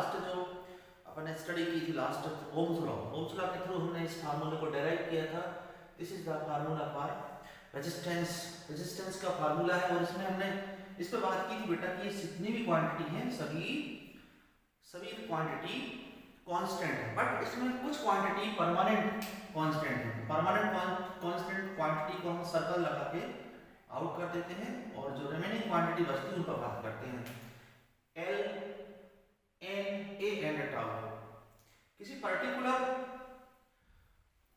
Last जो अपन ने study की थी लास्ट ओम्स लॉ के थ्रू हमने इस फार्मूले को डेराइव किया था। This is the formula for resistance का फार्मूला है। और इसमें हमने इस पे बात की थी बेटा कि जितनी भी क्वांटिटी है सभी क्वांटिटी कांस्टेंट है, बट इसमें कुछ क्वांटिटी परमानेंट कांस्टेंट है। परमानेंट कांस्टेंट क्वांटिटी को हम सर्कल लगा के आउट कर देते हैं और जो रिमेनिंग क्वांटिटी बचती है उन पर बात करते हैं। L N A and tau किसी पर्टिकुलर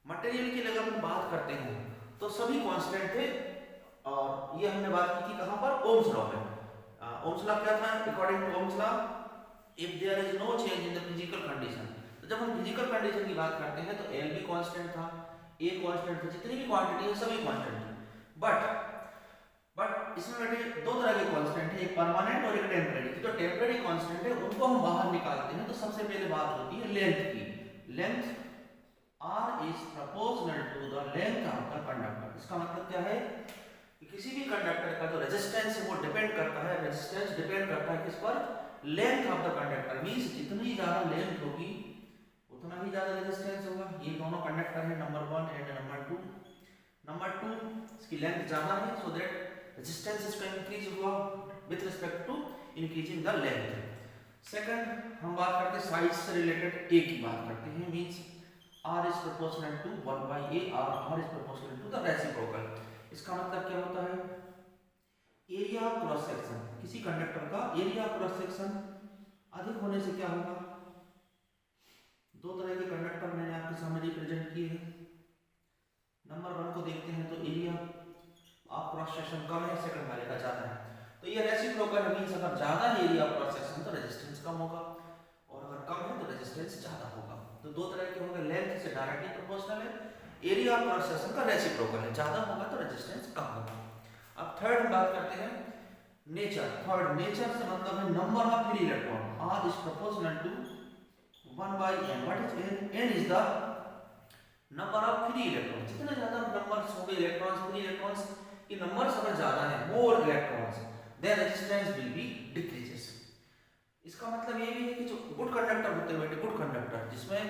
मटेरियल की अगर हम बात करते हैं तो सभी कांस्टेंट थे। और ये हमने बात की थी कहां पर, ओम्स लॉ में। ओम्स लॉ क्या था, according to Ohm's law if there is no change in the physical condition, तो जब हम फिजिकल कंडीशन की बात करते हैं तो एल भी कांस्टेंट था, ए कांस्टेंट था, जितनी भी क्वांटिटी है सभी कांस्टेंट है। बट इसमें बेटे दो तरह के कांस्टेंट है, एक परमानेंट और एक टेम्परेरी। जो टेम्परेरी कांस्टेंट है उनको हम बाहर निकालते हैं तो सबसे पहले बात होती है लेंथ की। Length r is proportional to the length of the conductor. इसका मतलब क्या है कि किसी भी कंडक्टर का जो रेजिस्टेंस है वो डिपेंड करता है, रेजिस्टेंस डिपेंड करता है किस पर, length of the conductor. Means जितनी ज्यादा लेंथ होगी उतना ही ज्यादा रेजिस्टेंस होगा। ये दोनों कंडक्टर है नंबर 1 एंड नंबर 2 इसकी लेंथ ज्यादा है, सो दैट रेजिस्टेंस इसका इंक्रीज हुआ with respect to increasing the length. Second हम बात करते हैं साइज से रिलेटेड ए की बात करते हैं। Means r is proportional to 1 by a और r is proportional to the reciprocal। इसका मतलब क्या होता है, एरिया क्रॉस सेक्शन, किसी कंडक्टर का एरिया क्रॉस सेक्शन अधिक होने से क्या होगा। दो तरह के कंडक्टर मैंने आपके सामने रिप्रेजेंट किए हैं। नंबर 1 को देखते हैं तो एरिया ऑफ क्रॉस सेक्शन कम है, सेकंड वाले का ज्यादा है। तो ये रेसिप्रोकल मींस अगर ज्यादा है एरिया ऑफ क्रॉस सेक्शन तो रेजिस्टेंस कम होगा और अगर कम है तो रेजिस्टेंस ज्यादा होगा। तो दो तरह के होंगे, लेंथ से डायरेक्टली प्रोपोर्शनल है, एरिया ऑफ क्रॉस सेक्शन का रेसिप्रोकल है, ज्यादा होगा तो रेजिस्टेंस कम होगा। अब थर्ड हम बात करते हैं नेचर। थर्ड नेचर से मतलब है number of free electron. r is proportional to 1 by n। What is n? n is the number of free electrons। जितने ज्यादा नंबर्स होंगे इलेक्ट्रॉन्स, फ्री इलेक्ट्रॉन्स की नंबर्स अगर ज्यादा है, more electrons, then resistance will be decreases. इसका मतलब ये भी है कि जो गुड कंडक्टर होते हैं बेटे, गुड कंडक्टर जिसमें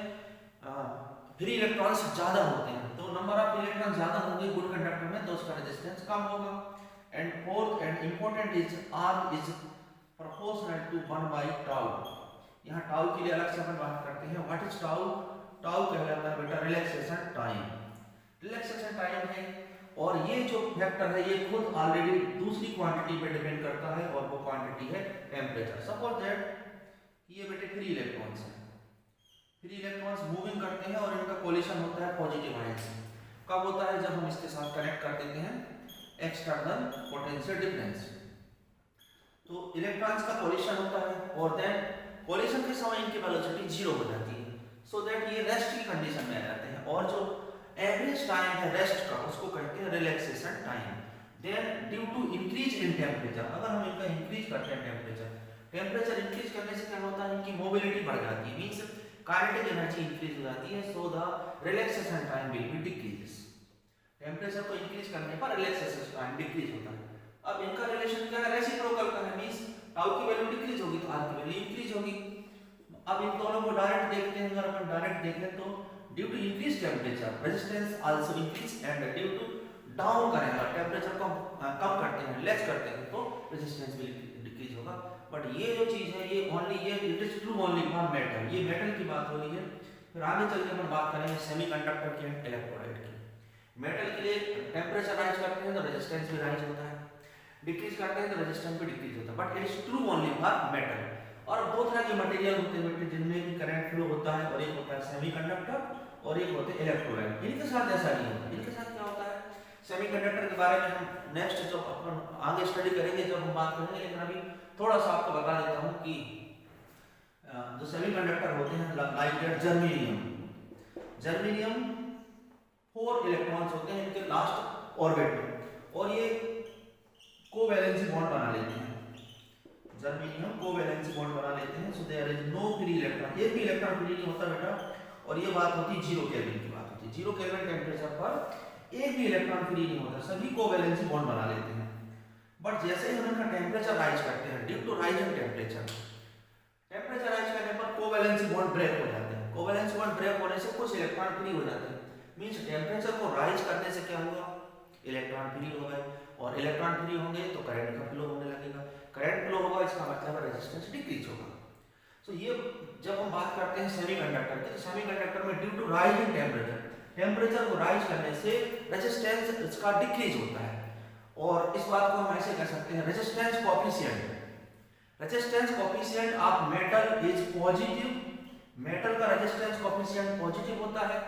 फ्री इलेक्ट्रॉन्स ज्यादा होते हैं, तो नंबर ऑफ इलेक्ट्रॉन ज्यादा होंगे गुड कंडक्टर में तो उसका रेजिस्टेंस कम होगा। And fourth and important is r is proportional to 1 by tau. यहाँ टाउ के लिए अलग से अपन बात करते हैं। What is tau? टाउ कहलाता है बेटा रिलैक्सेशन टाइम। रिलैक्सेशन टाइम है और ये जो फैक्टर है ये खुद ऑलरेडी दूसरी क्वांटिटी पे डिपेंड करता है और वो क्वांटिटी है टेम्परेचर। सपोज दैट ये बेटे फ्री इलेक्ट्रॉन्स हैं, फ्री इलेक्ट्रॉन्स मूविंग करते हैं और इनका कोलिशन होता है पॉजिटिव आयन से। कब होता है? जब हम इसके साथ कनेक्ट कर देते हैं एक्सटर्नल पोटेंशियल डिफरेंस। तो इलेक्ट्रॉन्स का कोलिशन होता है और देन कोलिशन के समय इनकी वेलोसिटी 0 हो जाती है, सो दैट ये रेस्ट की कंडीशन में आ जाते हैं। और जो एवरेज टाइम है रेस्ट का उसको कहते हैं relaxation time. Then due to increase in temperature, अगर हम इनका इंक्रीज करते हैं टेम्परेचर इंक्रीज करने से क्या होता है, इनकी मोबिलिटी बढ़ जाती है, मींस काइनेटिक एनर्जी इंक्रीज हो जाती है, so the relaxation time will be decreases. Temperature को इंक्रीज करने पर रिलैक्सेशन टाइम डिक्रीज होता है। अब इनका रिलेशन क्या है? रेसिप्रोकल का है, मींस टाउ की वैल्यू डिक्रीज होगी तो r की वैल्यू इंक्रीज होगी। अब इन दोनों को डायरेक्ट देखते हैं। अगर अपन डायरेक्ट देखें तो due to increase temperature resistance also increase and due to down करेंगे टेम्परेचर को कम करते हैं, लेस करते हैं तो रेजिस्टेंस भी डिक्रीज होगा। बट ये जो चीज है ये ओनली ये it is true only for metal. ये मेटल की बात हो रही है। फिर आगे चल के अपन बात करेंगे सेमीकंडक्टर की एंड इलेक्ट्रोलाइट की। मेटल के लिए टेम्परेचर राइज करते हैं तो रेजिस्टेंस भी राइज होता है, डिक्रीज करते हैं तो रेजिस्टेंस भी डिक्रीज होता है, but it is true only for metal. और दो तरह के मटेरियल होते हैं जिनमें भी करंट फ्लो होता है, और एक होता है सेमीकंडक्टर और एक होते हैं इलेक्ट्रोलाइट। इनके साथ ऐसा नहीं होता। इनके साथ क्या होता है, सेमीकंडक्टर के बारे में हम नेक्स्ट जब अपन आगे स्टडी करेंगे जब हम बात करेंगे, लेकिन अभी थोड़ा सा आपको बता देता हूँ कि जो सेमीकंडक्टर होते हैं लाइक जर्मेनियम 4 इलेक्ट्रॉन्स होते हैं इनके लास्ट ऑर्बिट में, और ये कोवैलेंसी बॉन्ड बना लेते हैं। जर्मेनियम कोवैलेंसी बॉन्ड बना लेते हैं, so there is no free electron. एक भी इलेक्ट्रॉन फ्री नहीं होता बेटा। और ये बात होती है 0 केल्विन की बात होती है। 0 केल्विन टेम्परेचर पर एक भी इलेक्ट्रॉन फ्री नहीं होता, सभी कोवैलेंसी बॉन्ड बना लेते हैं। बट जैसे ही हम इनका टेम्परेचर राइज करते हैं due to rise in temperature rise करने पर ब्रेक हो जाते हैं। कोवेलेंस बॉन्ड ब्रेक होने से कुछ इलेक्ट्रॉन फ्री हो जाते हैं, मींस टेम्परेचर को राइज करने से क्या हुआ, इलेक्ट्रॉन फ्री हो गए, और इलेक्ट्रॉन फ्री होंगे तो करंट का फ्लो होने लगेगा, करंट फ्लो होगा इसका मतलब रेजिस्टेंस डिक्रीज होगा। सो ये जब हम बात करते हैं सेमीकंडक्टर की, तो सेमीकंडक्टर में due to rise in temperature को राइज करने से रेजिस्टेंस इसका डिक्रीज होता है, और इस बात को हम ऐसे कह सकते हैं resistance coefficient. Resistance coefficient of metal is positive, metal का रेजिस्टेंस कोएफिशिएंट पॉजिटिव होता है,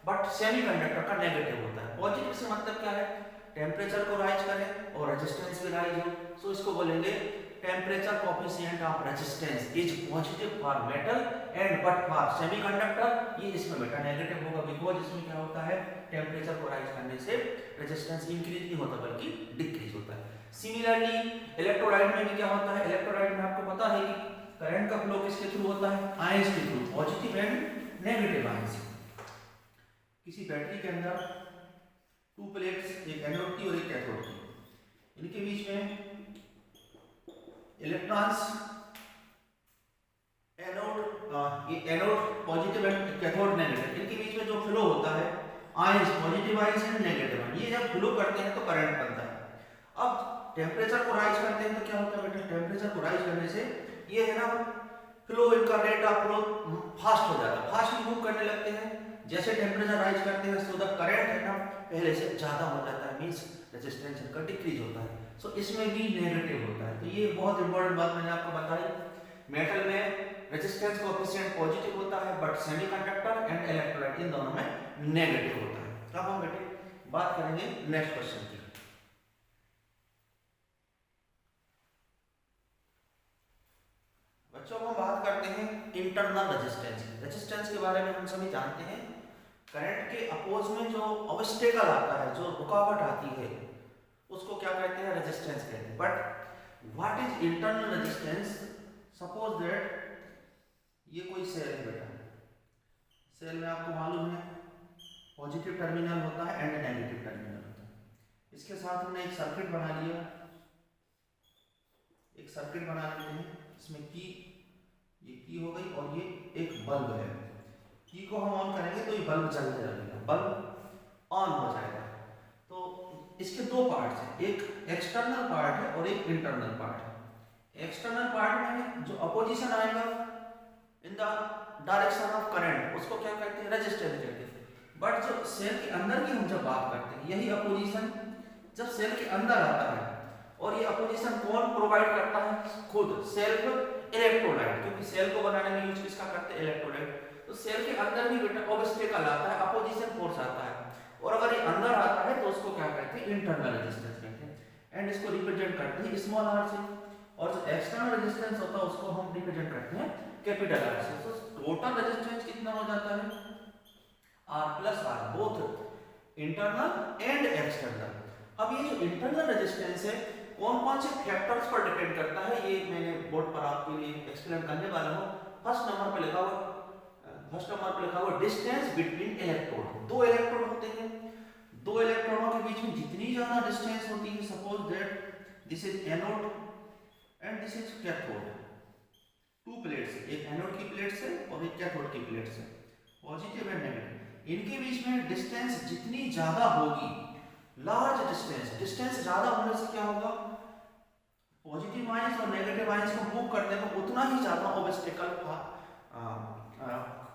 बट सेमीकंडक्टर का नेगेटिव होता है। पॉजिटिव से मतलब क्या है, टेम्परेचर को राइज करें और रेजिस्टेंस भी राइज हो, सो इसको बोलेंगे temperature coefficient of resistance is positive for metal and but for semiconductor ये इसमें बेटा नेगेटिव होगा, बिकॉज इसमें क्या होता है, टेम्परेचर को राइज करने से रेजिस्टेंस इंक्रीज नहीं होता बल्कि डिक्रीज होता है। सिमिलरली इलेक्ट्रोलाइट में भी क्या होता है, इलेक्ट्रोलाइट में आपको पता है कि करंट का फ्लो किसके थ्रू होता है, आयंस के through, positive and negative ions. किसी बैटरी के अंदर टू प्लेट्स, एक एनोड की और एक कैथोड की, इनके बीच में electrons anode positive and cathode negative, इनके बीच में जो फ्लो होता है ions, positive ions and negative ions, ये जब फ्लो करते हैं तो करंट बनता है। अब टेम्परेचर को राइज करते हैं तो क्या होता है बेटा, टेम्परेचर को राइज करने से ये है ना फ्लो, इनका रेट ऑफ फ्लो फास्ट हो जाता है, फास्ट मूव करने लगते हैं। जैसे टेम्परेचर राइज करते हैं सो द करंट है ना पहले से ज्यादा हो जाता है, मींस रेजिस्टेंस इनका डिक्रीज होता है, सो इसमें भी नेगेटिव होता है। तो ये बहुत इंपॉर्टेंट बात मैंने आपको बताई, मेटल में रेजिस्टेंस कोएफिशिएंट पॉजिटिव होता है, बट सेमीकंडक्टर एंड इलेक्ट्रोलाइट इन दोनों में नेगेटिव होता है। अब हम बेटे बात करेंगे नेक्स्ट क्वेश्चन की। बच्चों हम बात करते हैं इंटरनल रेजिस्टेंस। रेजिस्टेंस के बारे में हम सभी जानते हैं, करंट के अपोज में जो ऑब्स्टेकल आता है, जो रुकावट आती है, उसको क्या कहते हैं, रेजिस्टेंस कहते हैं। But what is internal resistance? Suppose that ये कोई सेल है बेटा, सेल में आपको मालूम है पॉजिटिव टर्मिनल होता है एंड नेगेटिव टर्मिनल होता है। इसके साथ हमने एक सर्किट बना लिया, एक सर्किट बना लेते हैं, इसमें की, ये की हो गई और ये एक बल्ब है, की को हम ऑन करेंगे तो ये बल्ब जलने लगेगा, बल्ब ऑन हो जाएगा। तो इसके दो पार्ट्स हैं, एक एक्सटर्नल पार्ट है और एक इंटरनल पार्ट है। एक्सटर्नल पार्ट में जो अपोजिशन आएगा in the direction of current, उसको क्या कहते हैं, रेजिस्टेंस कहते हैं। बट जो सेल के अंदर की हम जब बात करते हैं, यही अपोजिशन जब सेल के अंदर आता है, और ये अपोजिशन कौन प्रोवाइड करता है, खुद सेल्फ इलेक्ट्रोलाइट, क्योंकि सेल को बनाने में यूज किसका करते हैं, इलेक्ट्रोलाइट। तो सेल के अंदर भी बेटा ऑब्स्टेकल आता है, अपोजिशन फोर्स आता है, और अगर ये अंदर आता है तो उसको क्या कहते हैं, इंटरनल रेजिस्टेंस कहते हैं, एंड इसको रिप्रेजेंट करते हैं स्मॉल आर से, और जो एक्सटर्नल रेजिस्टेंस होता है उसको हम रिप्रेजेंट करते हैं कैपिटल आर से। तो टोटल रेजिस्टेंस कितना हो जाता है, r plus r, both internal and external. अब ये जो इंटरनल रेजिस्टेंस है कौन कौन से फैक्टर्स पर डिपेंड करता है, ये मैंने बोर्ड पर आपके लिए एक्सप्लेन करने वाला हूँ। फर्स्ट नंबर पे लिखा हुआ डिस्टेंस बिटवीन इलेक्ट्रोड। दो इलेक्ट्रोड होते हैं, दो इलेक्ट्रॉनों के बीच में जितनी ज्यादा डिस्टेंस होती है, suppose that this is anode and this is cathode, to plates, एक एनोड की प्लेट से और एक कैथोड की प्लेट से, पॉजिटिव एंड नेगेटिव, इनके बीच में डिस्टेंस जितनी ज्यादा होगी, लार्ज डिस्टेंस ज्यादा होने से क्या होगा, पॉजिटिव आयंस और नेगेटिव आयंस को मूव करने में उतना ही ज्यादा ऑब्स्टेकल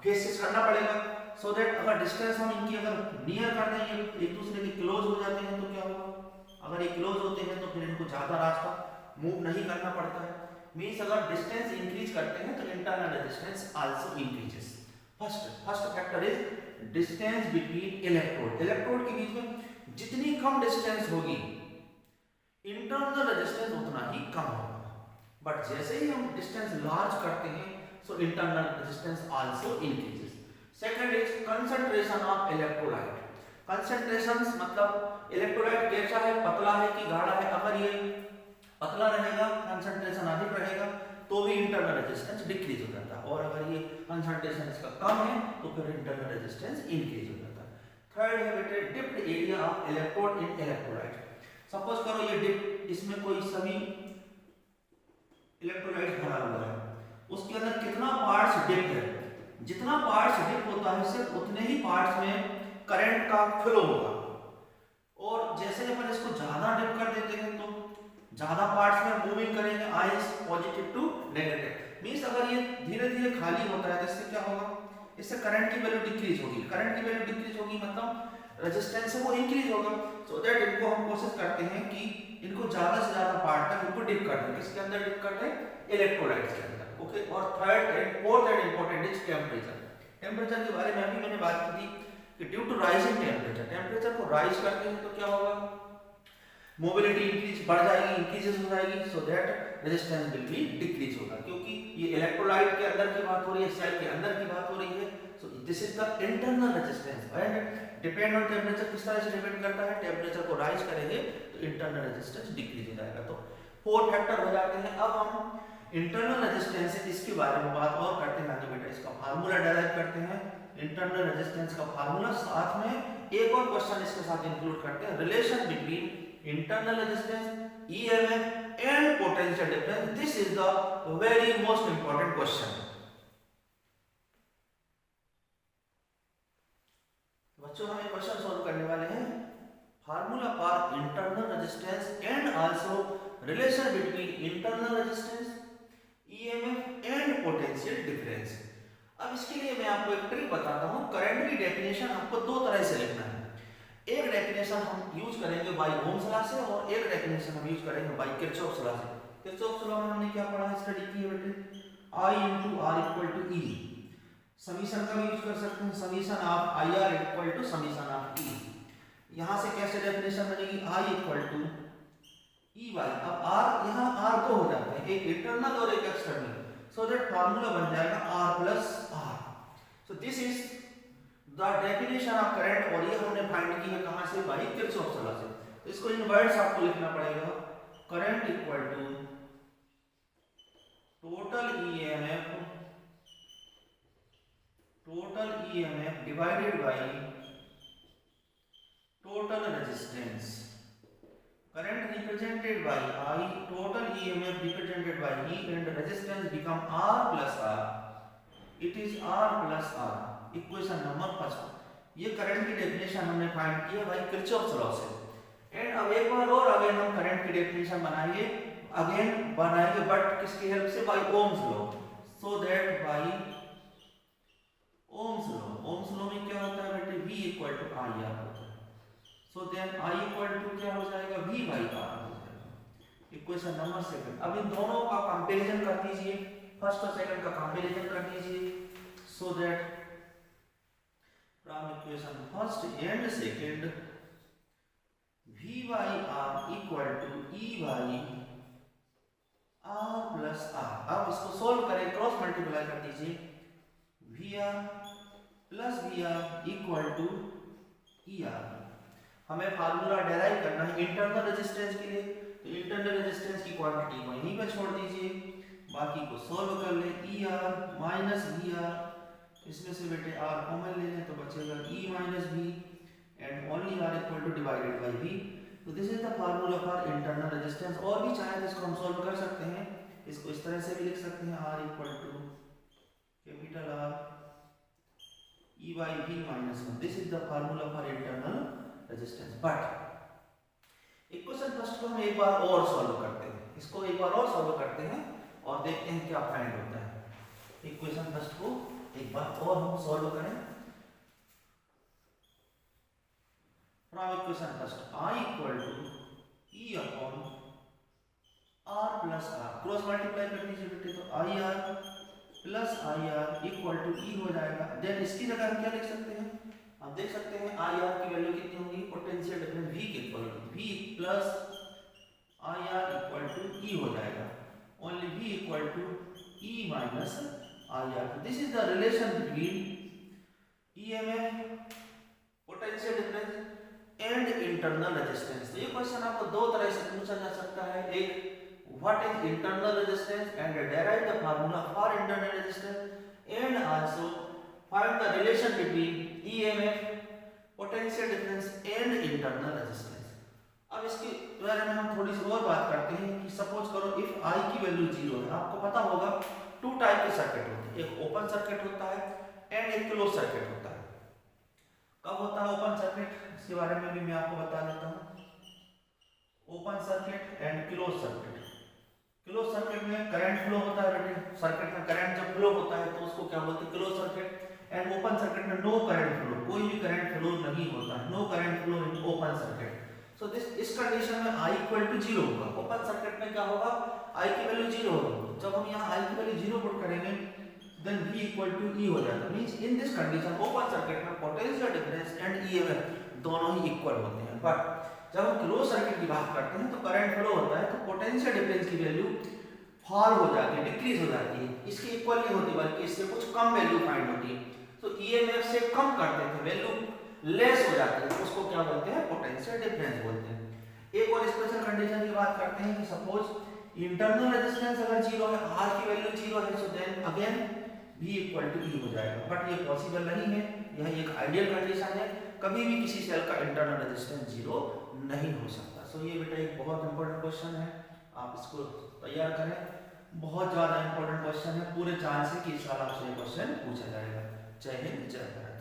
फेस करना पड़ेगा। सो दैट अगर डिस्टेंस हम इनकी अगर नियर कर दें, एक दूसरे के क्लोज हो जाते हैं, तो क्या होगा, अगर ये क्लोज होते हैं तो फिर इनको ज्यादा रास्ता मूव नहीं करना पड़ता है। मींस अगर डिस्टेंस इंक्रीज करते हैं तो internal resistance also increases. First factor is distance between electrode के बीच में जितनी कम डिस्टेंस होगी, इंटरनल रेजिस्टेंस उतना ही कम होगा। बट जैसे ही हम डिस्टेंस लार्ज करते हैं, so internal resistance also increases. Second is concentration of electrolyte. Concentrations मतलब इलेक्ट्रोलाइट कैसा है, पतला है कि गाढ़ा है। अगर ये पतला रहेगा, कंसंट्रेशन अधिक रहेगा, तो भी इंटरनल रेजिस्टेंस डिक्रीज हो जाता है, और अगर ये कंसंट्रेशन इसका कम है तो फिर इंटरनल रेजिस्टेंस इंक्रीज हो जाता है। थर्ड है बेटे dipped area of electrode in electrolyte. Suppose करो ये डिप, इसमें कोई सभी इलेक्ट्रोलाइट भरा हुआ है, उसके अंदर कितना पार्ट्स डिप है, जितना पार्ट्स डिप होता है सिर्फ उतने ही पार्ट्स में करंट का फ्लो होगा, और जैसे अपन इसको ज्यादा डिप कर देते हैं तो ज्यादा पार्ट्स में मूविंग करेंगे ions positive to negative. Means अगर ये धीरे धीरे खाली होता है तो इससे क्या होगा, इससे करंट की वैल्यू डिक्रीज होगी। करंट की वैल्यू डिक्रीज होगी मतलब रेजिस्टेंस है वो इंक्रीज होगा। सो दैट इनको हम कोशिश करते हैं कि इनको ज्यादा से ज्यादा पार्ट तक इनको डिप कर दें। किसके अंदर डिप करते हैं, इलेक्ट्रोलाइट्स के अंदर। ओके, और third and fourth and important is temperature. Temperature के बारे में अभी मैंने बात की थी कि due to rising temperature, temperature को राइज करते हैं तो क्या होगा, मोबिलिटी इंक्रीज बढ़ जाएगी, इंक्रीजेस हो जाएगी, सो that resistance will be decrease होगा। क्योंकि ये इलेक्ट्रोलाइट के अंदर की बात हो रही है, सेल के अंदर की बात हो रही है। So this is the internal resistance and depend on temperature. किस तरह से डिपेंड करता है, टेम्परेचर को राइज करेंगे तो इंटरनल रेजिस्टेंस डिक्रीज हो जाएगा। तो 4 फैक्टर हो जाते हैं। अब हम इंटरनल रेजिस्टेंस है इसके बारे में बात और करते हैं। आगे बेटा इसका फार्मूला डेराइव करते हैं, इंटरनल रेजिस्टेंस का फार्मूला। साथ में एक और क्वेश्चन इसके साथ इंक्लूड करते हैं, relation between internal resistance, EMF and potential difference. This is the very most important question. बच्चों हम एक क्वेश्चन सॉल्व करने वाले हैं, formula for internal resistance and also relation between internal resistance, EMF and potential difference. अब इसके लिए मैं आपको एक ट्रिक बताता हूं। करंट की डेफिनेशन आपको दो तरह से लिखना है। एक डेफिनेशन हम यूज करेंगे बाय ओम्स लॉ से, और एक डेफिनेशन हम यूज करेंगे बाय किरचॉफ्स लॉ से। किरचॉफ्स लॉ में हमने क्या पढ़ा है, स्टडी की है बेटे, I * R = E। समीशन का भी यूज कर सकते हैं, summation of IR = summation of E। यहां से कैसे डेफिनेशन बनेगी, I = EY। अब R, यहाँ R तो हो जाता है, एक इंटरनल और एक एक्सटर्नल, सो दैट फार्मूला बन जाएगा R + R। So this is the definition of current, और ये हमने फाइंड की है कहां से, बाय किरचॉफ्स लॉ से। तो इसको इन वर्ड्स आपको लिखना पड़ेगा, current = total EMF divided by total resistance. Current represented by I, total EMF represented by E, and resistance become R + R. It is R + R. Equation number first. ये current की definition हमने find की है bye Kirchhoff's law से। And अब एक बार और again हम करंट की डेफिनेशन बनाएंगे, बट किसकी हेल्प से, by Ohm's law. So that by Ohm's law में क्या होता है बेटे, V = IR होता है। सो देन I = क्या हो जाएगा, V/R हो जाएगा। Equation number second. अब इन दोनों का कंपैरिजन कर दीजिए, फर्स्ट और सेकंड का कंपैरिजन कर दीजिए, so that from equation first and second V/R = E/R + R। अब इसको सोल्व करें, क्रॉस मल्टीप्लाई कर दीजिए, VR + VR = ER। हमें फार्मूला डेराइव करना है इंटरनल रेजिस्टेंस के लिए, तो इंटरनल रेजिस्टेंस की क्वांटिटी को यहीं पे छोड़ दीजिए, बाकी को सॉल्व कर ले। ER - VR, इसमें से बेटे R कॉमन ले लें तो बचेगा E - V, and only R = divided by V। तो this is the formula for internal resistance. और भी चाहे तो इसको हम सॉल्व कर सकते हैं, इसको इस तरह से भी लिख सकते हैं, R = capital R E/V - 1। This is the formula for internal resistance. But equation first को हम एक बार और सॉल्व करते हैं, इसको एक बार और सॉल्व करते हैं और देखते हैं क्या फाइंड होता है। इक्वेशन फर्स्ट को एक बार और हम सॉल्व करें। From equation first I = E/R + R, cross multiply कर दीजिए बेटे, तो IR + IR = E हो जाएगा। देन इसकी जगह हम क्या लिख सकते हैं, आप देख सकते हैं IR की वैल्यू कितनी होगी, पोटेंशियल डिफरेंस V के इक्वल, V + IR = E हो जाएगा। Only V = E - IR। This is the relation between EMF, potential difference and internal resistance. तो ये क्वेश्चन आपको दो तरह से पूछा जा सकता है, एक what is internal resistance and derive the formula for internal resistance, and also find the relation between EMF, potential difference and internal resistance. अब इसके बारे में हम थोड़ी सी और बात करते हैं कि सपोज करो इफ I की वैल्यू 0 है। आपको पता होगा टू टाइप के सर्किट होते हैं, एक ओपन सर्किट होता है एंड एक क्लोज सर्किट होता है। कब होता है ओपन सर्किट, इसके बारे में भी मैं आपको बता देता हूँ। Open circuit and close circuit. Close circuit में करंट फ्लो होता है बेटे, सर्किट में करंट जब फ्लो होता है तो उसको क्या बोलते हैं, close circuit. And open circuit में नो करंट फ्लो, कोई भी करंट फ्लो नहीं होता है, no current flow in open circuit. So इस कंडीशन में I इक्वल टू 0 होगा। ओपन सर्किट में क्या होगा, I की वैल्यू 0 होगी। जब हम यहाँ I की वैल्यू 0 पुट करेंगे then V equal to E हो जाता है। Means in this condition open circuit में पोटेंशियल डिफरेंस एंड EMF दोनों ही इक्वल होते हैं। बट जब हम क्लोज सर्किट की बात करते हैं तो करंट फ्लो होता है तो पोटेंशियल डिफरेंस की वैल्यू फॉल हो जाती है, डिक्रीज हो जाती है, इसकी इक्वल नहीं होती बल्कि इससे कुछ कम वैल्यू फाइंड होती है। तो EMF से कम करते थे, वैल्यू लेस हो जाती है, उसको क्या बोलते हैं, पोटेंशियल डिफरेंस बोलते हैं। एक और स्पेशल कंडीशन की बात करते हैं कि सपोज इंटरनल रेजिस्टेंस अगर 0 है, R की वैल्यू 0 है, so then again V equal to E हो जाएगा। बट ये पॉसिबल नहीं है, यह एक आइडियल कंडीशन है, कभी भी किसी सेल का इंटरनल रेजिस्टेंस 0 नहीं हो सकता। सो ये बेटा एक बहुत इंपॉर्टेंट क्वेश्चन है, आप इसको तैयार करें, बहुत ज्यादा इंपॉर्टेंट क्वेश्चन है, पूरे चांस है कि इस साल आपसे ये क्वेश्चन पूछा जाएगा। जय हिंद, जय भारत।